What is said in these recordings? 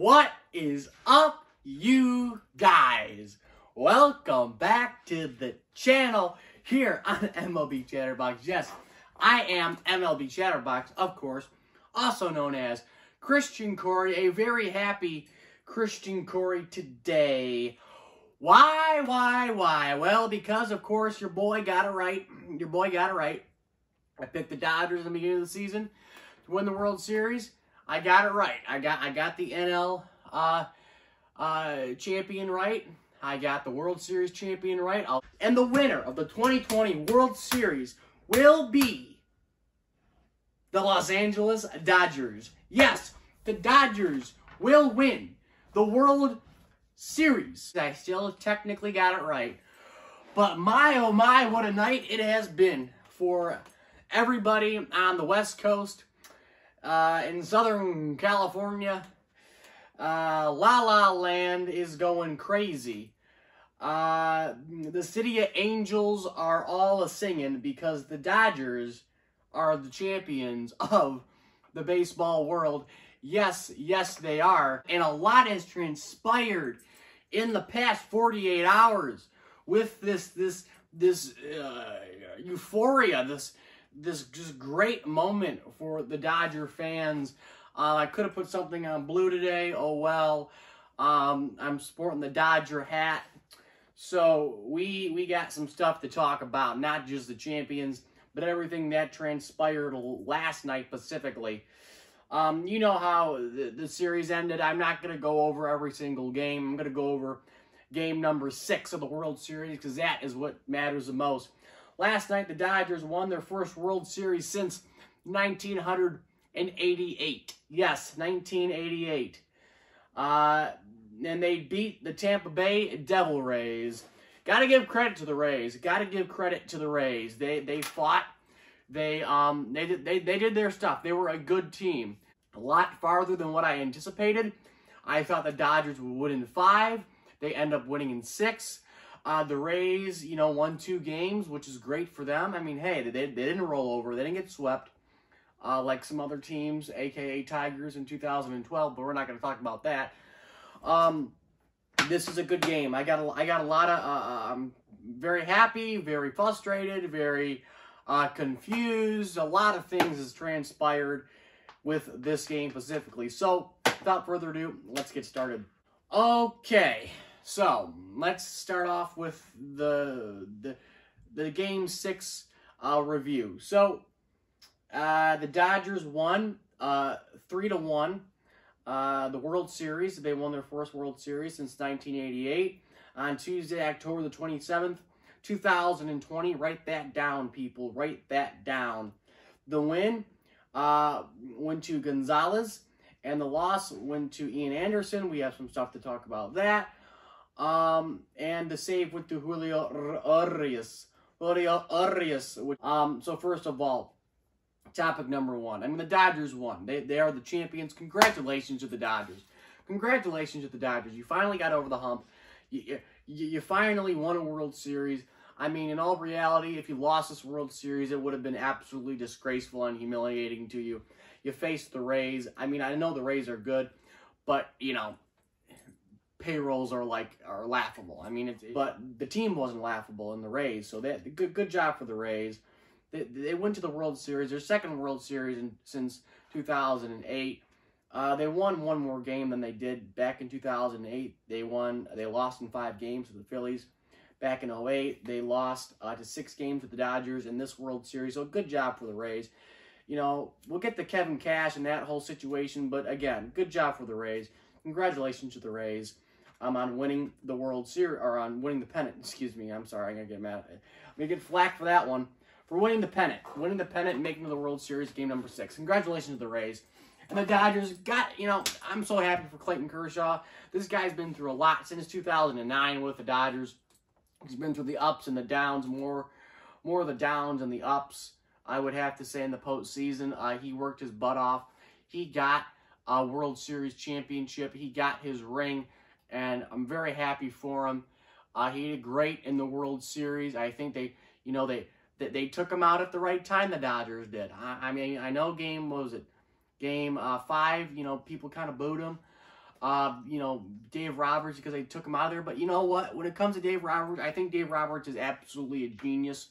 What is up, you guys? Welcome back to the channel here on MLB Chatterbox. Yes, I am MLB Chatterbox, of course, also known as Christian Corey. A very happy Christian Corey today. Why? Well, because, of course, your boy got it right. I picked the Dodgers in the beginning of the season to win the World Series. I got it right. I got the NL champion right. I got the World Series champion right. And the winner of the 2020 World Series will be the Los Angeles Dodgers. Yes, the Dodgers will win the World Series. I still technically got it right. But my, oh my, what a night it has been for everybody on the West Coast, in Southern California. La La Land is going crazy. The City of Angels are all a-singing because the Dodgers are the champions of the baseball world. Yes, they are. And a lot has transpired in the past 48 hours with this euphoria, this just great moment for the Dodger fans. I could have put something on blue today. Oh well. I'm sporting the Dodger hat. So we got some stuff to talk about, not just the champions, but everything that transpired last night specifically. You know how the series ended. I'm not going to go over every single game. I'm going to go over game number 6 of the World Series because that is what matters the most. Last night, the Dodgers won their first World Series since 1988. Yes, 1988. And they beat the Tampa Bay Devil Rays. Got to give credit to the Rays. They fought. They did their stuff. They were a good team. A lot farther than what I anticipated. I thought the Dodgers would win in 5. They end up winning in 6. The Rays, won 2 games, which is great for them. I mean, hey, they didn't roll over. They didn't get swept like some other teams, a.k.a. Tigers in 2012, but we're not going to talk about that. This is a good game. I got a lot of, I'm very happy, very frustrated, very confused. A lot of things has transpired with this game specifically. So, without further ado, let's get started. Okay. So, let's start off with the Game 6 review. So, the Dodgers won 3-1 the World Series. They won their first World Series since 1988 on Tuesday, October the 27th, 2020. Write that down, people. Write that down. The win went to Gonzalez, and the loss went to Ian Anderson. We have some stuff to talk about that. And the save went to Julio Urias. So first of all, topic number 1. I mean, the Dodgers won. They are the champions. Congratulations to the Dodgers. Congratulations to the Dodgers. You finally got over the hump. You finally won a World Series. I mean, in all reality, if you lost this World Series, it would have been absolutely disgraceful and humiliating to you. You faced the Rays. I mean, I know the Rays are good, but, payrolls are laughable. I mean, but the team wasn't laughable in the Rays, so good job for the Rays. They went to the World Series, their second World Series since 2008. They won one more game than they did back in 2008. They lost in 5 games to the Phillies. Back in 2008, they lost to 6 games with the Dodgers in this World Series. So good job for the Rays. We'll get to Kevin Cash and that whole situation, but again, good job for the Rays. Congratulations to the Rays. On winning the World Series, or on winning the pennant, excuse me. I'm sorry, I'm going to get mad. I'm going to get flack for that one. For winning the pennant. Winning the pennant and making the World Series game number 6. Congratulations to the Rays. And the Dodgers got, I'm so happy for Clayton Kershaw. This guy's been through a lot since 2009 with the Dodgers. He's been through the ups and the downs, more of the downs and the ups, I would have to say, in the postseason. He worked his butt off. He got a World Series championship. He got his ring. And I'm very happy for him. He did great in the World Series. I think they took him out at the right time, the Dodgers did. I mean, I know game 5, people kind of booed him. You know, Dave Roberts, because they took him out of there. But you know what? When it comes to Dave Roberts, I think Dave Roberts is absolutely a genius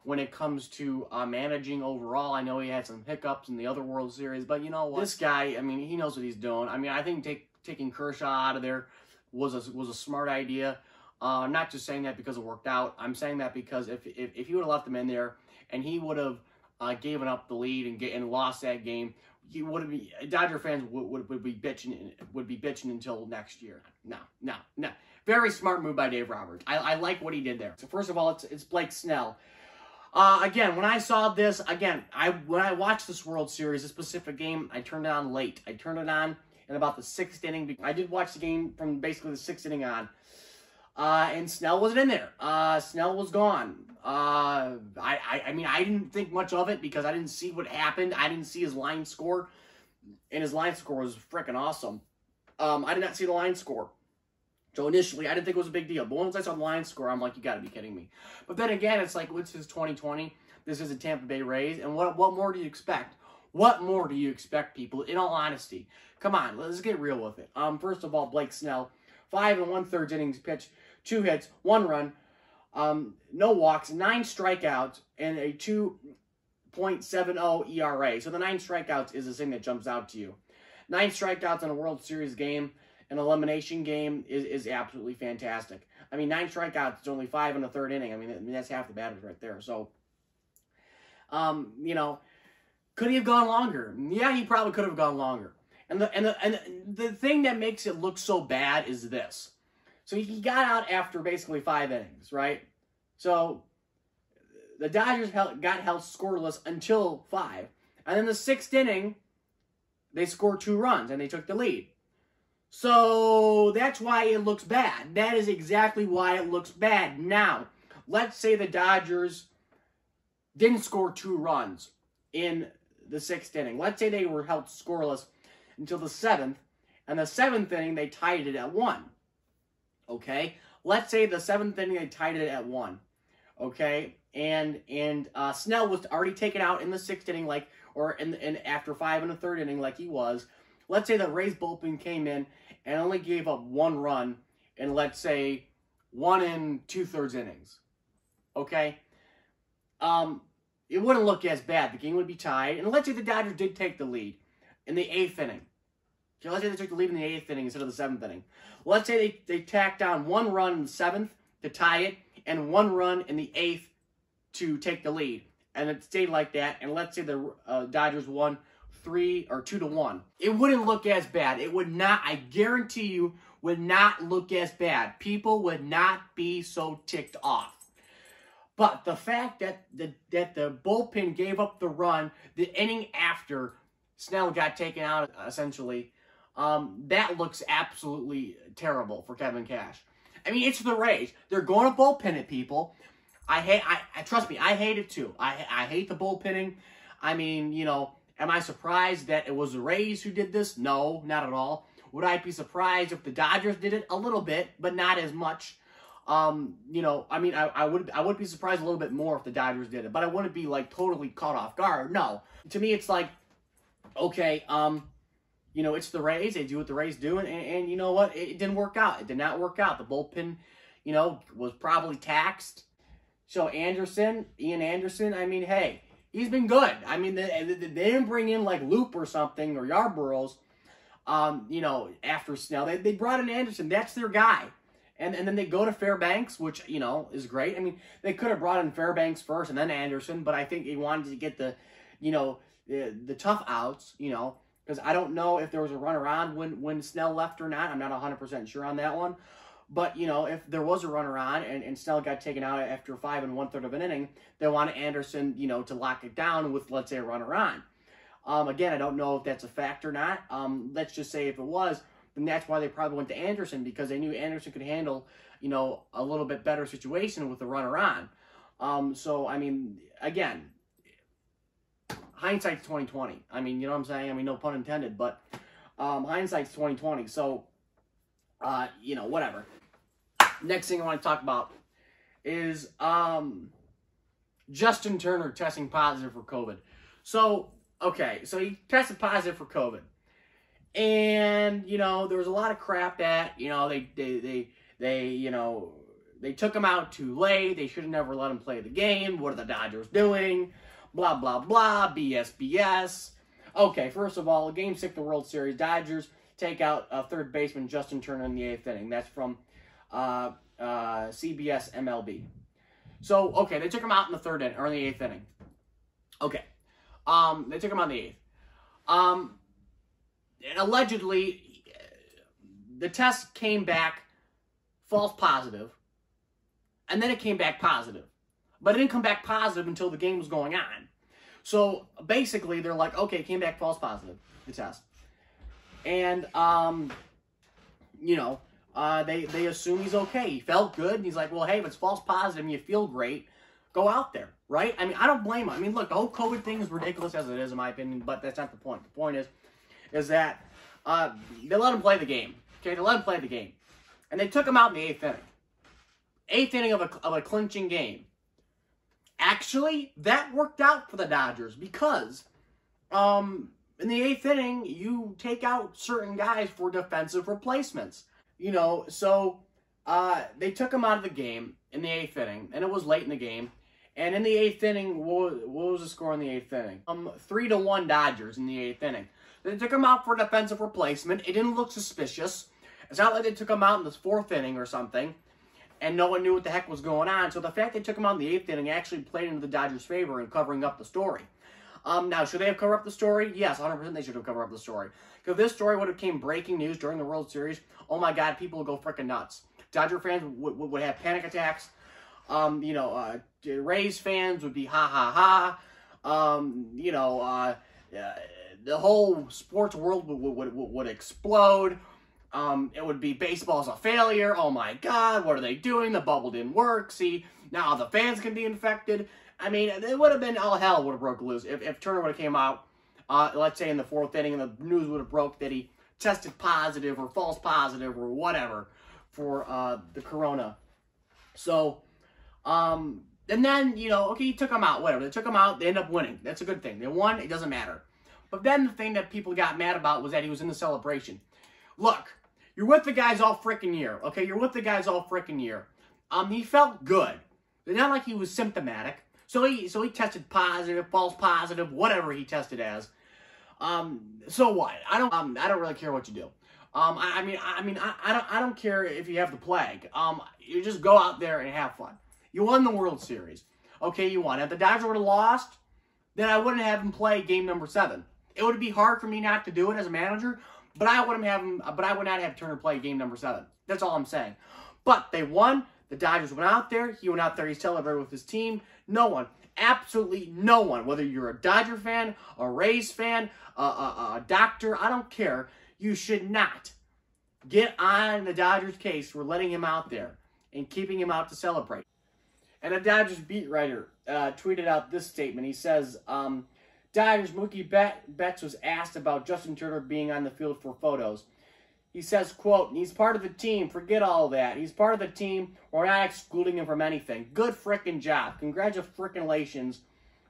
when it comes to managing overall. I know he had some hiccups in the other World Series, but you know what? This guy, I mean, he knows what he's doing. I mean, I think taking Kershaw out of there was a smart idea. I'm not just saying that because it worked out. I'm saying that because if you would have left him in there and he would have given up the lead and lost that game, you would be Dodger fans would be bitching until next year. No. Very smart move by Dave Roberts. I like what he did there. So first of all, it's Blake Snell. Again, when I saw this, when I watched this World Series, this specific game, I turned it on late. I turned it on in about the 6th inning. I did watch the game from basically the 6th inning on. And Snell wasn't in there. Snell was gone. I mean, I didn't think much of it because I didn't see what happened. I didn't see his line score, and his line score was freaking awesome. I did not see the line score. So initially, I didn't think it was a big deal. But once I saw the line score, I'm like, you got to be kidding me. But then again, it's like, what's his 2020? This is a Tampa Bay Rays. And what more do you expect? What more do you expect, people? In all honesty. Come on, let's get real with it. First of all, Blake Snell, 5 1/3 innings pitched, 2 hits, 1 run, no walks, 9 strikeouts, and a 2.70 ERA. So the 9 strikeouts is the thing that jumps out to you. 9 strikeouts in a World Series game, an elimination game, is absolutely fantastic. I mean, 9 strikeouts is only 5 1/3 inning. I mean, that's half the batters right there. So, you know, could he have gone longer? Yeah, he probably could have gone longer. And the thing that makes it look so bad is this. So he got out after basically 5 innings, right? So the Dodgers got held scoreless until 5. And then the 6th inning, they scored 2 runs and they took the lead. So that's why it looks bad. That is exactly why it looks bad. Now, let's say the Dodgers didn't score 2 runs in the 6th inning. Let's say they were held scoreless until the 7th, and the 7th inning they tied it at 1. Okay? Let's say the 7th inning they tied it at 1. Okay? And Snell was already taken out in the 6th inning, after 5 1/3 inning, like he was. Let's say the Rays bullpen came in and only gave up 1 run in, let's say, 1 2/3 innings. Okay? It wouldn't look as bad. The game would be tied. And let's say the Dodgers did take the lead in the 8th inning. Okay, let's say they took the lead in the 8th inning instead of the 7th inning. Let's say they tacked on 1 run in the 7th to tie it and 1 run in the 8th to take the lead. And it stayed like that. And let's say the Dodgers won 2-1. It wouldn't look as bad. It would not, I guarantee you, would not look as bad. People would not be so ticked off. But the fact that the bullpen gave up the run the inning after Snell got taken out, essentially, that looks absolutely terrible for Kevin Cash. I mean, it's the Rays. They're going to bullpen it, people. Trust me, I hate it too. I hate the bullpenning. I mean, you know, am I surprised that it was the Rays who did this? No, not at all. Would I be surprised if the Dodgers did it? A little bit, but not as much. You know, I mean, I would be surprised a little bit more if the Dodgers did it, but I wouldn't be like totally caught off guard. No, to me, it's like, okay, you know, it's the Rays. They do what the Rays do, and you know what? It didn't work out. It did not work out. The bullpen, you know, was probably taxed. So Ian Anderson, I mean, hey, he's been good. I mean, they didn't bring in like Loop or something or Yarborough's, you know, after Snell. They brought in Anderson. That's their guy. And then they go to Fairbanks, which, you know, is great. I mean, they could have brought in Fairbanks first and then Anderson, but I think they wanted to get the, you know, the tough outs, you know, because I don't know if there was a run around when Snell left or not. I'm not 100% sure on that one. But, you know, if there was a run around and Snell got taken out after 5 1/3 of an inning, they wanted Anderson, you know, to lock it down with, let's say, a run around. Again, I don't know if that's a fact or not. Let's just say if it was, then that's why they probably went to Anderson, because they knew Anderson could handle, you know, a little bit better situation with the runner on. So, I mean, again, hindsight's 20/20. I mean, you know what I'm saying? I mean, no pun intended, but hindsight's 20/20. So, you know, whatever. Next thing I want to talk about is Justin Turner testing positive for COVID. So, okay, so he tested positive for COVID. And, you know, there was a lot of crap that, you know, they took him out too late. They should have never let him play the game. What are the Dodgers doing? Blah, blah, blah. BS, BS. Okay, first of all, Game 6 of the World Series, Dodgers take out third baseman Justin Turner in the 8th inning. That's from CBS MLB. So, okay, they took him out in the 3rd inning, or in the 8th inning. Okay. They took him out in the 8th. And allegedly, the test came back false positive, and then it came back positive. But it didn't come back positive until the game was going on. So, basically, they're like, okay, it came back false positive, the test. And, you know, they assume he's okay. He felt good, and he's like, well, hey, if it's false positive and you feel great, go out there, right? I mean, I don't blame him. I mean, look, the whole COVID thing is ridiculous as it is, in my opinion, but that's not the point. The point is that they let him play the game. Okay, they let him play the game. And they took him out in the 8th inning. 8th inning of a clinching game. Actually, that worked out for the Dodgers because in the 8th inning, you take out certain guys for defensive replacements. You know, so they took him out of the game in the 8th inning, and it was late in the game. And in the 8th inning, what was the score in the 8th inning? 3-1 Dodgers in the 8th inning. They took him out for a defensive replacement. It didn't look suspicious. It's not like they took him out in the 4th inning or something, and no one knew what the heck was going on. So the fact they took him out in the 8th inning actually played into the Dodgers' favor in covering up the story. Now, should they have covered up the story? Yes, 100% they should have covered up the story. Because if this story would have came breaking news during the World Series, oh my God, people would go freaking nuts. Dodger fans would have panic attacks. You know, Rays fans would be ha ha ha. You know, the whole sports world would explode. It would be baseball's a failure. Oh my God, what are they doing? The bubble didn't work. See, now the fans can be infected. I mean, it would have been all hell would have broke loose if Turner would have came out, let's say in the 4th inning, and the news would have broke that he tested positive or false positive or whatever for the corona. So, and then, you know, okay, you took him out, whatever. They took him out, they ended up winning. That's a good thing. They won, it doesn't matter. But then the thing that people got mad about was that he was in the celebration. Look, you're with the guys all freaking year, okay? You're with the guys all freaking year. He felt good. It's not like he was symptomatic. So he tested positive, false positive, whatever he tested as. So what? I don't really care what you do. I don't care if you have the plague. You just go out there and have fun. You won the World Series. Okay, you won. If the Dodgers would have lost, then I wouldn't have him play game number 7. It would be hard for me not to do it as a manager, but I would not have Turner play game number 7. That's all I'm saying. But they won. The Dodgers went out there. He went out there. He celebrated with his team. No one, absolutely no one, whether you're a Dodger fan, a Rays fan, a doctor, I don't care. You should not get on the Dodgers' case for letting him out there and keeping him out to celebrate. And a Dodgers beat writer tweeted out this statement. He says, Dodgers Mookie Betts was asked about Justin Turner being on the field for photos. He says, quote, he's part of the team. Forget all that. He's part of the team. We're not excluding him from anything. Good frickin' job. Congratulations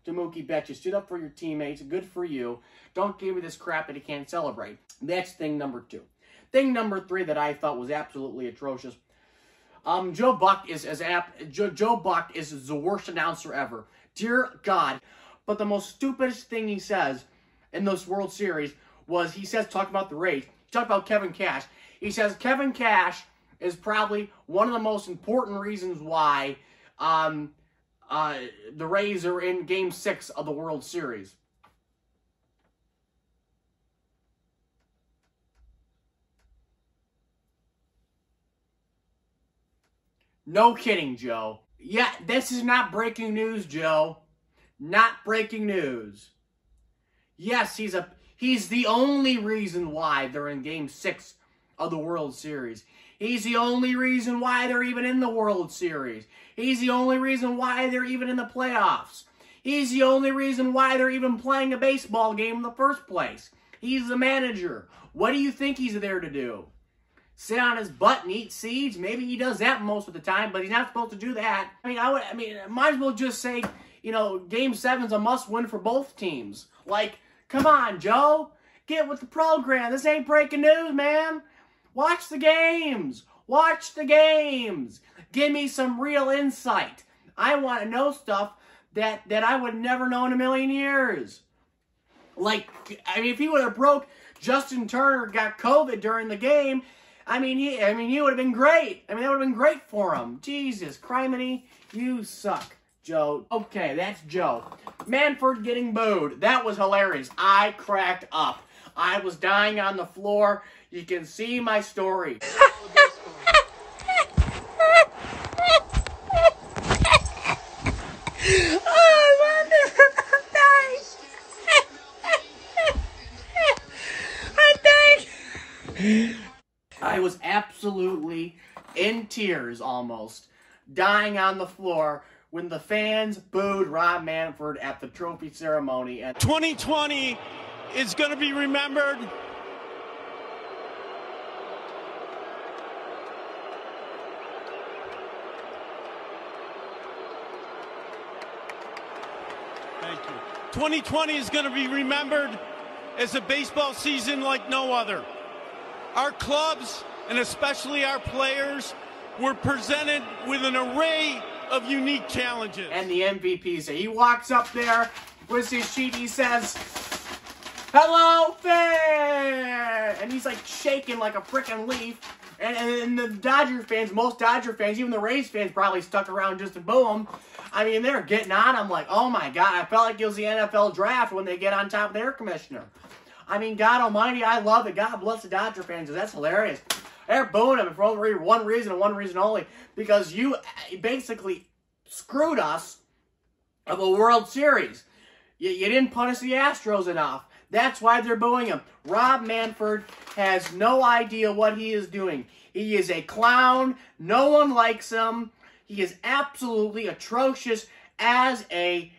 to Mookie Betts. You stood up for your teammates. Good for you. Don't give me this crap that he can't celebrate. That's thing number 2. Thing number 3 that I thought was absolutely atrocious. Joe Buck is the worst announcer ever. Dear God. But the most stupidest thing he says in this World Series was he says, talking about the Rays, he talked about Kevin Cash. He says Kevin Cash is probably one of the most important reasons why the Rays are in Game 6 of the World Series. No kidding, Joe. Yeah, this is not breaking news, Joe. Not breaking news. Yes, he's the only reason why they're in Game 6 of the World Series. He's the only reason why they're even in the World Series. He's the only reason why they're even in the playoffs. He's the only reason why they're even playing a baseball game in the first place. He's the manager. What do you think he's there to do? Sit on his butt and eat seeds? Maybe he does that most of the time, but he's not supposed to do that. I might as well just say, you know, Game 7's a must-win for both teams. Like, come on, Joe. Get with the program. This ain't breaking news, man. Watch the games. Watch the games. Give me some real insight. I want to know stuff that I would never know in a million years. Like, I mean, if he would have broke Justin Turner, got COVID during the game, I mean, he would have been great. I mean, that would have been great for him. Jesus, criminy, you suck, Joe. Okay, that's Joe. Manford getting booed. That was hilarious. I cracked up. I was dying on the floor. You can see my story. I was absolutely in tears almost, dying on the floor when the fans booed Rob Manford at the trophy ceremony. And 2020 is going to be remembered. Thank you. 2020 is going to be remembered as a baseball season like no other. Our clubs, and especially our players, were presented with an array of unique challenges. And the MVP, so he walks up there with his sheet, he says, "Hello, fan!" And he's like shaking like a freaking leaf. And the Dodger fans, most Dodger fans, even the Rays fans probably stuck around just to boo him. I mean, they're getting on him like, oh my God, I felt like it was the NFL draft when they get on top of their commissioner. I mean, God almighty, I love it. God bless the Dodger fans. That's hilarious. They're booing him for only one reason and one reason only. Because you basically screwed us of a World Series. You didn't punish the Astros enough. That's why they're booing him. Rob Manford has no idea what he is doing. He is a clown. No one likes him. He is absolutely atrocious as a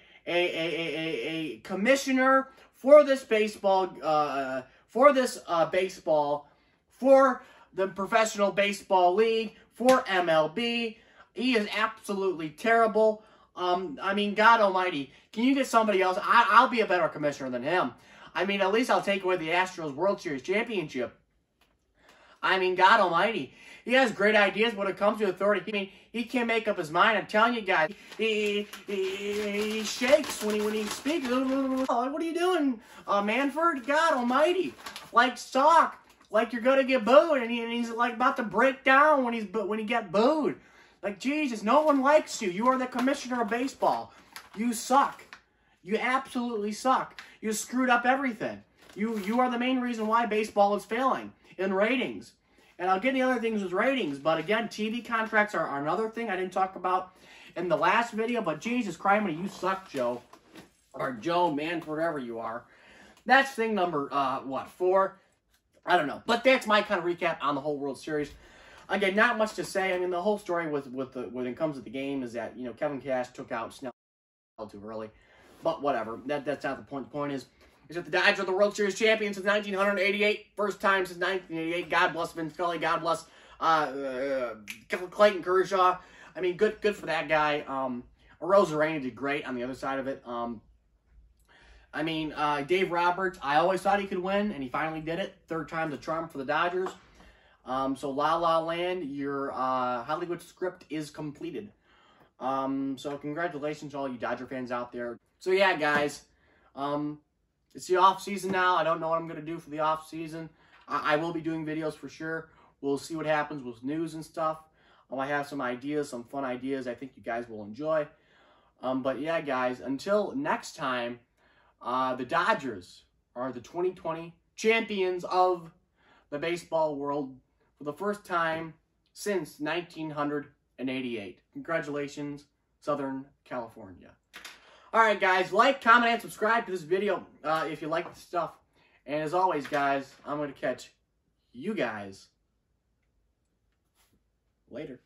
commissioner for this baseball, for the Professional Baseball League, for MLB. He is absolutely terrible. I mean, God almighty, can you get somebody else? I'll be a better commissioner than him. I mean, at least I'll take away the Astros World Series championship. I mean, God almighty. He has great ideas when it comes to authority. I mean, he can't make up his mind. I'm telling you guys, he shakes when he speaks. What are you doing, Manford? God almighty. Like, talk like you're gonna get booed, and he's like about to break down when he get booed. Like, Jesus, no one likes you. You are the commissioner of baseball. You suck. You absolutely suck. You screwed up everything. You are the main reason why baseball is failing in ratings. And I'll get the other things with ratings, but again, TV contracts are another thing I didn't talk about in the last video, but Jesus Christ, you suck, Joe. Or Joe, Manford, whatever you are. That's thing number, 4? I don't know. But that's my kind of recap on the whole World Series. Again, not much to say. I mean, the whole story when it comes to the game is that, Kevin Cash took out Snell too early. But whatever. That's not the point. The point is that the Dodgers are the World Series champions since 1988. First time since 1988. God bless Vin Scully. God bless Clayton Kershaw. I mean, good for that guy. Arozarena did great on the other side of it. I mean, Dave Roberts, I always thought he could win, and he finally did it. Third time's a charm for the Dodgers. So La La Land, your Hollywood script is completed. So congratulations to all you Dodger fans out there. So yeah, guys, it's the off season now. I don't know what I'm going to do for the off season. I will be doing videos for sure. We'll see what happens with news and stuff. I have some ideas, some fun ideas I think you guys will enjoy. But yeah, guys, until next time, the Dodgers are the 2020 champions of the baseball world for the first time since 1988. Congratulations, Southern California. Alright, guys, like, comment, and subscribe to this video if you like the stuff. And as always, guys, I'm going to catch you guys later.